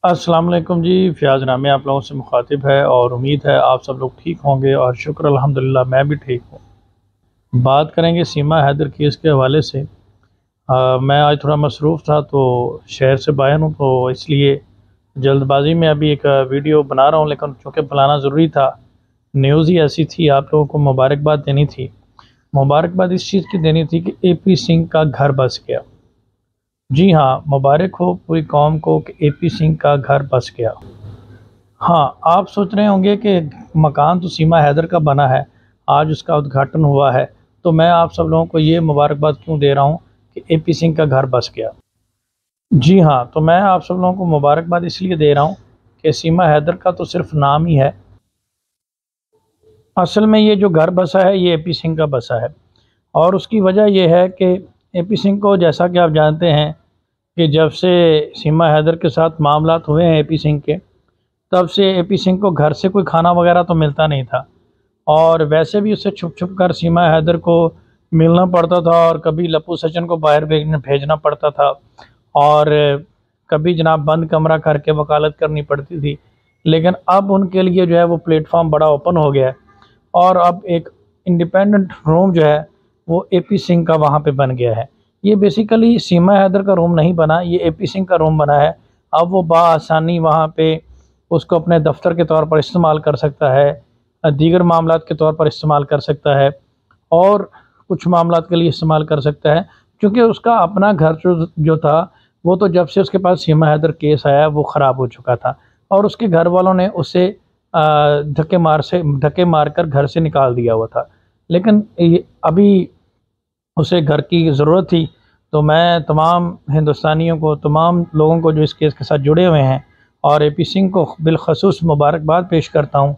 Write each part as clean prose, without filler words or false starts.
अस्सलाम वालेकुम जी। फ़याज़ नामी आप लोगों से मुखातिब है और उम्मीद है आप सब लोग ठीक होंगे और शुक्र अल्हम्दुलिल्लाह मैं भी ठीक हूँ। बात करेंगे सीमा हैदर केस के हवाले से। मैं आज थोड़ा मसरूफ़ था तो शहर से बाहर हूँ, तो इसलिए जल्दबाज़ी में अभी एक वीडियो बना रहा हूँ, लेकिन चूँकि बनाना ज़रूरी था, न्यूज़ ही ऐसी थी, आप लोगों को मुबारकबाद देनी थी। मुबारकबाद इस चीज़ की देनी थी कि एपी सिंह का घर बस गया। जी हाँ, मुबारक हो पूरी कौम को कि एपी सिंह का घर बस गया। हाँ, आप सोच रहे होंगे कि मकान तो सीमा हैदर का बना है, आज उसका उद्घाटन हुआ है, तो मैं आप सब लोगों को ये मुबारकबाद क्यों दे रहा हूँ कि एपी सिंह का घर बस गया। जी हाँ, तो मैं आप सब लोगों को मुबारकबाद इसलिए दे रहा हूँ कि सीमा हैदर का तो सिर्फ नाम ही है, असल में ये जो घर बसा है ये एपी सिंह का बसा है। और उसकी वजह यह है कि एपी सिंह को, जैसा कि आप जानते हैं कि जब से सीमा हैदर के साथ मामलात हुए हैं एपी सिंह के, तब से एपी सिंह को घर से कोई खाना वगैरह तो मिलता नहीं था, और वैसे भी उससे छुप छुप कर सीमा हैदर को मिलना पड़ता था, और कभी लप्पू सचिन को बाहर भेजना पड़ता था, और कभी जनाब बंद कमरा करके वकालत करनी पड़ती थी। लेकिन अब उनके लिए जो है वो प्लेटफॉर्म बड़ा ओपन हो गया है, और अब एक इंडिपेंडेंट रूम जो है वो एपी सिंह का वहाँ पे बन गया है। ये बेसिकली सीमा हैदर का रूम नहीं बना, ये एपी सिंह का रूम बना है। अब वो बआसानी वहाँ पे उसको अपने दफ्तर के तौर पर इस्तेमाल कर सकता है, दीगर मामलात के तौर पर इस्तेमाल कर सकता है, और कुछ मामलात के लिए इस्तेमाल कर सकता है, क्योंकि उसका अपना घर जो था वो तो जब से उसके पास सीमा हैदर केस आया वो ख़राब हो चुका था, और उसके घर वालों ने उसे धक्के मार कर घर से निकाल दिया हुआ था। लेकिन अभी उसे घर की ज़रूरत थी, तो मैं तमाम हिंदुस्तानियों को, तमाम लोगों को जो इस केस के साथ जुड़े हुए हैं, और एपी सिंह को बिलखसूस मुबारकबाद पेश करता हूँ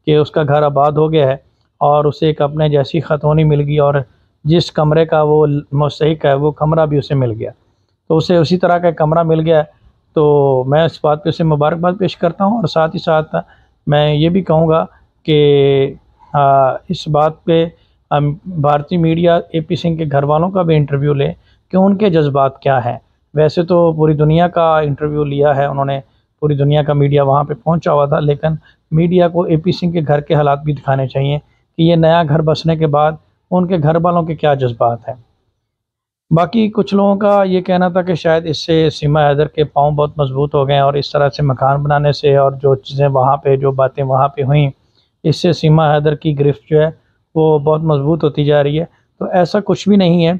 कि उसका घर आबाद हो गया है और उसे एक अपने जैसी खतौनी मिल गई, और जिस कमरे का वो मुस्तहिक है वो कमरा भी उसे मिल गया, तो उसे उसी तरह का कमरा मिल गया। तो मैं इस बात पे उसे मुबारकबाद पेश करता हूँ, और साथ ही साथ मैं ये भी कहूँगा कि इस बात पे भारतीय मीडिया एपी सिंह के घर वालों का भी इंटरव्यू ले कि उनके जज्बात क्या हैं। वैसे तो पूरी दुनिया का इंटरव्यू लिया है उन्होंने, पूरी दुनिया का मीडिया वहाँ पे पहुँचा हुआ था, लेकिन मीडिया को एपी सिंह के घर के हालात भी दिखाने चाहिए कि ये नया घर बसने के बाद उनके घर वालों के क्या जज्बात हैं। बाकी कुछ लोगों का ये कहना था कि शायद इससे सीमा हैदर के पाँव बहुत मजबूत हो गए, और इस तरह से मकान बनाने से और जो चीज़ें वहाँ पे, जो बातें वहाँ पे हुई, इससे सीमा हैदर की गिरफ्त जो है वो बहुत मजबूत होती जा रही है। तो ऐसा कुछ भी नहीं है,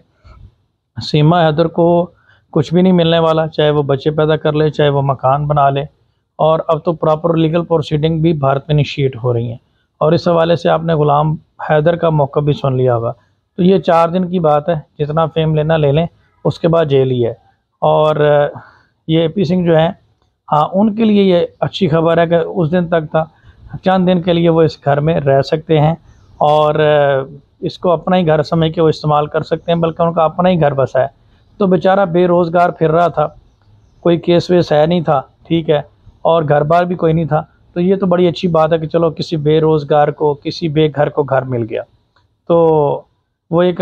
सीमा हैदर को कुछ भी नहीं मिलने वाला, चाहे वो बच्चे पैदा कर ले, चाहे वो मकान बना ले। और अब तो प्रॉपर लीगल प्रोसीडिंग भी भारत में इनिशिएट हो रही हैं, और इस हवाले से आपने गुलाम हैदर का मौक़िफ़ भी सुन लिया होगा। तो ये 4 दिन की बात है, जितना फेम लेना ले लें, उसके बाद जेल ही है। और ये एपी सिंह जो हैं, हाँ, उनके लिए ये अच्छी खबर है कि उस दिन तक था, चंद दिन के लिए वो इस घर में रह सकते हैं, और इसको अपना ही घर समझ के वो इस्तेमाल कर सकते हैं, बल्कि उनका अपना ही घर बसा है। तो बेचारा बेरोज़गार फिर रहा था, कोई केस वेस है नहीं था, ठीक है, और घर बार भी कोई नहीं था, तो ये तो बड़ी अच्छी बात है कि चलो किसी बेरोज़गार को, किसी बेघर को घर मिल गया। तो वो एक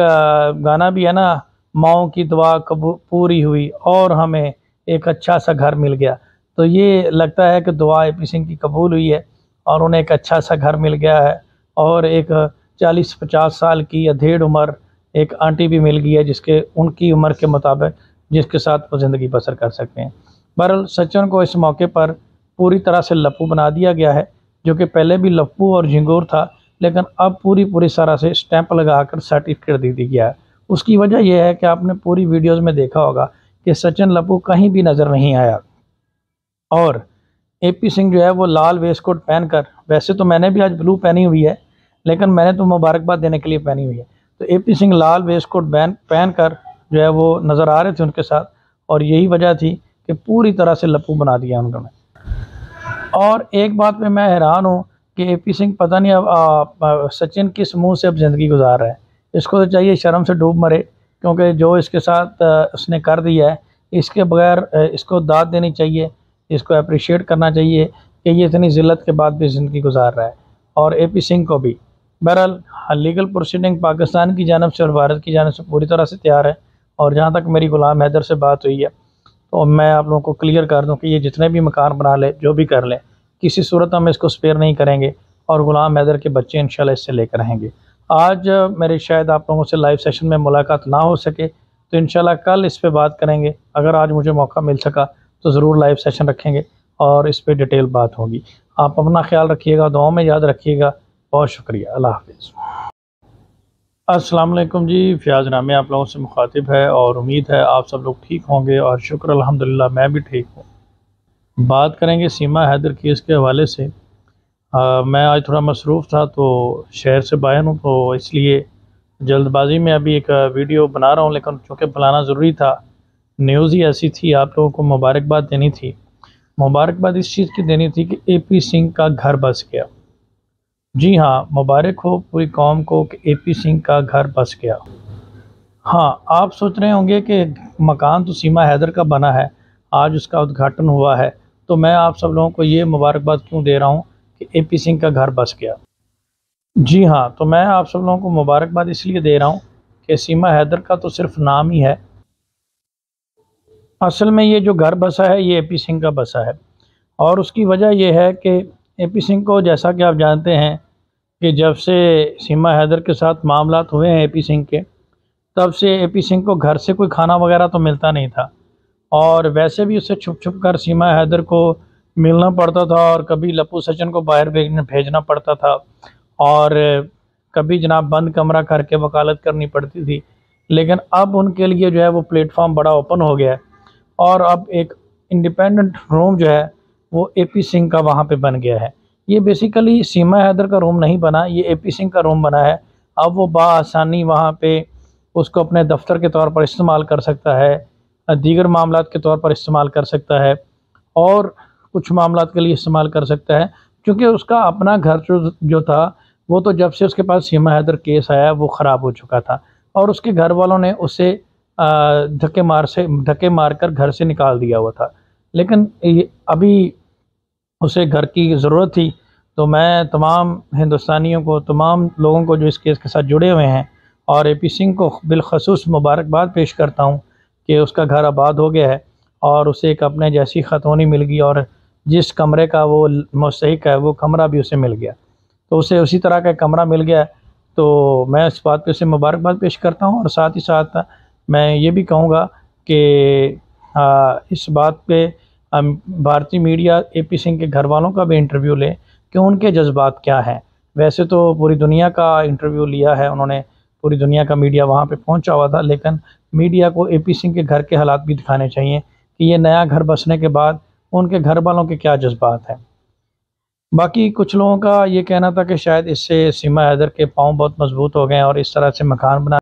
गाना भी है ना, माँओं की दुआ पूरी हुई और हमें एक अच्छा सा घर मिल गया। तो ये लगता है कि दुआ एपी सिंह की कबूल हुई है, और उन्हें एक अच्छा सा घर मिल गया है, और एक 40-50 साल की अधेड़ उम्र एक आंटी भी मिल गई है, जिसके उनकी उम्र के मुताबिक जिसके साथ वो ज़िंदगी बसर कर सकते हैं। बहरहाल सचिन को इस मौके पर पूरी तरह से लप्पू बना दिया गया है, जो कि पहले भी लप्पू और झिंगूर था, लेकिन अब पूरी तरह से स्टैंप लगाकर सर्टिफिकेट दे दिया गया है। उसकी वजह यह है कि आपने पूरी वीडियोज़ में देखा होगा कि सचिन लप्पू कहीं भी नज़र नहीं आया, और एपी सिंह जो है वो लाल वेस्ट कोट पहनकर, वैसे तो मैंने भी आज ब्लू पहनी हुई है, लेकिन मैंने तो मुबारकबाद देने के लिए पहनी हुई है, तो एपी सिंह लाल वेस्ट कोट पहनकर जो है वो नज़र आ रहे थे उनके साथ, और यही वजह थी कि पूरी तरह से लप्पू बना दिया उन्होंने। और एक बात पे मैं हैरान हूँ कि एपी सिंह पता नहीं अब सचिन किस मुंह से अब ज़िंदगी गुजार रहा है। इसको तो चाहिए शर्म से डूब मरे, क्योंकि जो इसके साथ उसने कर दिया है, इसके बगैर इसको दाद देनी चाहिए, इसको अप्रिशिएट करना चाहिए कि ये इतनी ज़िल्लत के बाद भी ज़िंदगी गुजार रहा है, और एपी सिंह को भी। बहरहाल लीगल प्रोसीडिंग पाकिस्तान की जानब से और भारत की जानब से पूरी तरह से तैयार है, और जहाँ तक मेरी गुलाम हैदर से बात हुई है, तो मैं आप लोगों को क्लियर कर दूं कि ये जितने भी मकान बना ले, जो भी कर ले, किसी सूरत हम इसको स्पेयर नहीं करेंगे और ग़ुलाम हैदर के बच्चे इंशाल्लाह इससे लेकर रहेंगे। आज मेरी शायद आप लोगों से लाइव सेशन में मुलाकात ना हो सके, तो इंशाल्लाह कल इस पे बात करेंगे। अगर आज मुझे मौका मिल सका तो ज़रूर लाइव सेशन रखेंगे और इस पे डिटेल बात होगी। आप अपना ख्याल रखिएगा, दुआओं में याद रखिएगा। बहुत शुक्रिया, अल्लाह हाफ़िज़। अस्सलाम वालेकुम जी, फ़याज़ नामे आप लोगों से मुखातिब है और उम्मीद है आप सब लोग ठीक होंगे और शुक्र अल्हम्दुलिल्लाह मैं भी ठीक हूँ। बात करेंगे सीमा हैदर केस के हवाले से। मैं आज थोड़ा मसरूफ़ था तो शहर से बाहर हूँ, तो इसलिए जल्दबाजी में अभी एक वीडियो बना रहा हूँ, लेकिन चूँकि बुलाना ज़रूरी था, न्यूज़ ही ऐसी थी, आप लोगों को मुबारकबाद देनी थी। मुबारकबाद इस चीज़ की देनी थी कि AP सिंह का घर बस गया। जी हाँ, मुबारक हो पूरी कौम को कि AP सिंह का घर बस गया। हाँ, आप सोच रहे होंगे कि मकान तो सीमा हैदर का बना है, आज उसका उद्घाटन हुआ है, तो मैं आप सब लोगों को ये मुबारकबाद क्यों दे रहा हूँ कि AP सिंह का घर बस गया। जी हाँ, तो मैं आप सब लोगों को मुबारकबाद इसलिए दे रहा हूँ कि सीमा हैदर का तो सिर्फ नाम ही है, असल में ये जो घर बसा है ये AP सिंह का बसा है। और उसकी वजह यह है कि AP सिंह को, जैसा कि आप जानते हैं कि जब से सीमा हैदर के साथ मामलात हुए हैं AP सिंह के, तब से AP सिंह को घर से कोई खाना वगैरह तो मिलता नहीं था और वैसे भी उसे छुप छुप कर सीमा हैदर को मिलना पड़ता था और कभी लप्पू सचिन को बाहर भेजना पड़ता था और कभी जनाब बंद कमरा करके वकालत करनी पड़ती थी। लेकिन अब उनके लिए जो है वो प्लेटफॉर्म बड़ा ओपन हो गया है और अब एक इंडिपेंडेंट रूम जो है वो AP सिंह का वहाँ पे बन गया है। ये बेसिकली सीमा हैदर का रूम नहीं बना, ये AP सिंह का रूम बना है। अब वो बआसानी वहाँ पे उसको अपने दफ्तर के तौर पर इस्तेमाल कर सकता है, दीगर मामलात के तौर पर इस्तेमाल कर सकता है और कुछ मामलात के लिए इस्तेमाल कर सकता है, क्योंकि उसका अपना घर जो था वो तो जब से उसके पास सीमा हैदर केस आया वो ख़राब हो चुका था और उसके घर वालों ने उसे धक्के मार कर घर से निकाल दिया हुआ था। लेकिन अभी उसे घर की ज़रूरत थी, तो मैं तमाम हिंदुस्तानियों को, तमाम लोगों को जो इस केस के साथ जुड़े हुए हैं और AP सिंह को बिलखसूस मुबारकबाद पेश करता हूँ कि उसका घर आबाद हो गया है और उसे एक अपने जैसी ख़तूनी मिल गई और जिस कमरे का वो मुस्तहिक है वो कमरा भी उसे मिल गया, तो उसे उसी तरह का कमरा मिल गया। तो मैं इस बात पे उसे मुबारकबाद पेश करता हूँ और साथ ही साथ मैं ये भी कहूँगा कि इस बात पे भारतीय मीडिया AP सिंह के घर वालों का भी इंटरव्यू ले कि उनके जज्बात क्या हैं। वैसे तो पूरी दुनिया का इंटरव्यू लिया है उन्होंने, पूरी दुनिया का मीडिया वहाँ पे पहुँचा हुआ था, लेकिन मीडिया को AP सिंह के घर के हालात भी दिखाने चाहिए कि ये नया घर बसने के बाद उनके घर वालों के क्या जज्बात हैं। बाकी कुछ लोगों का ये कहना था कि शायद इससे सीमा हैदर के पाँव बहुत मजबूत हो गए हैं और इस तरह से मकान बना